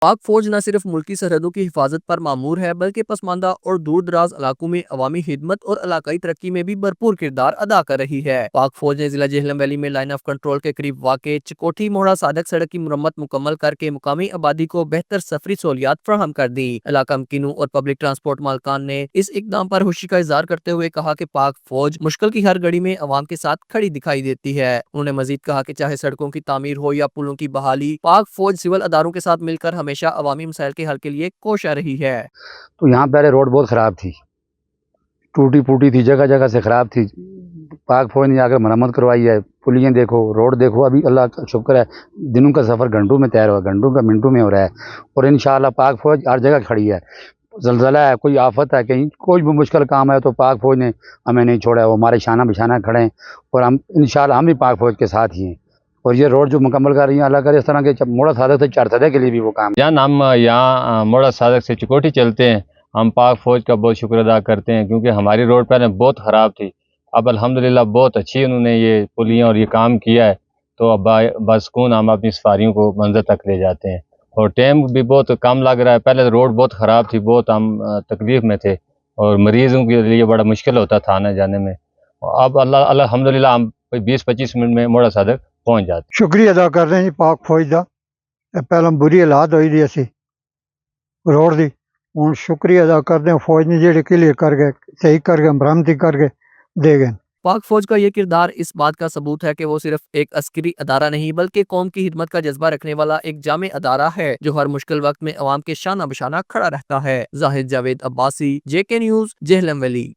पाक फौज न सिर्फ मुल्की सरहदों की हिफाजत पर मामूर है बल्कि पसमानदा और दूर दराज इलाकों में अवामी खिदमत और इलाकाई तरक्की में भी भरपूर किरदार अदा कर रही है। पाक फौज ने जिला जेहलम वैली में लाइन ऑफ कंट्रोल के करीब वाक़े चिकोठी मोड़ा सादक सड़क की मुरम्मत मुकम्मल करके मुकामी आबादी को बेहतर सफरी सहूलियात फराहम कर दी। इलाका मकीनों और पब्लिक ट्रांसपोर्ट मालकान ने इस इकदाम पर खुशी का इजहार करते हुए कहा कि पाक फौज मुश्किल की हर घड़ी में अवाम के साथ खड़ी दिखाई देती है। उन्होंने मजीद कहा कि चाहे सड़कों की तामीर हो या पुलों की बहाली, पाक फौज सिविल अदारों के साथ मिलकर हमेशा अवामी मसाइल के हल के लिए कोशिश रही है। तो यहाँ पहले रोड बहुत ख़राब थी, टूटी फूटी थी, जगह जगह से ख़राब थी। पाक फौज ने आकर मरम्मत करवाई है। पुलियाँ देखो, रोड देखो, अभी अल्लाह का शुक्र है दिनों का सफ़र घंटों में तैयार हुआ, घंटों का मिनटों में हो रहा है। और इंशाअल्लाह पाक फौज हर जगह खड़ी है। ज़लज़ला है, कोई आफत है, कहीं कोई भी मुश्किल काम है तो पाक फौज ने हमें नहीं छोड़ा है। वो हमारे शाना बिशाना खड़े हैं और हम इंशाअल्लाह हम भी पाक फौज के साथ ही हैं। और ये रोड जो मुकम्मल कर रही है, अल्लाह करे इस तरह के मोड़ा सादक से चारसदा के लिए भी वो काम। जहाँ हम यहाँ मोड़ा सादक से चिकोठी चलते हैं, हम पाक फ़ौज का बहुत शुक्र अदा करते हैं क्योंकि हमारी रोड पहले बहुत ख़राब थी। अब अल्हम्दुलिल्लाह बहुत अच्छी उन्होंने ये पुलियाँ और ये काम किया है, तो अब बसकून हम अपनी सवारियों को मंज़िल तक ले जाते हैं और टाइम भी बहुत कम लग रहा है। पहले रोड बहुत ख़राब थी, बहुत हम तकलीफ़ में थे और मरीज़ों के लिए बड़ा मुश्किल होता था आने जाने में। अब अल्हम्दुलिल्लाह हम 20-25 मिनट में मोड़ा सादक पहुँच जाते हैं। शुक्रिया अदा कर रहे हैं पाक फौज का। पहले बुरी हालात हुई थी असी रोड की, हूँ शुक्रिया अदा करते हैं फौज ने जेडे क्लियर कर गए, सही करके मरम्मती करके दे गए। पाक फौज का ये किरदार इस बात का सबूत है कि वो सिर्फ एक अस्करी अदारा नहीं बल्कि कौम की हिदमत का जज्बा रखने वाला एक जामे अदारा है जो हर मुश्किल वक्त में अवाम के शाना बशाना खड़ा रहता है। Zahid Javed Abbasi, JK news, Jhelum valley.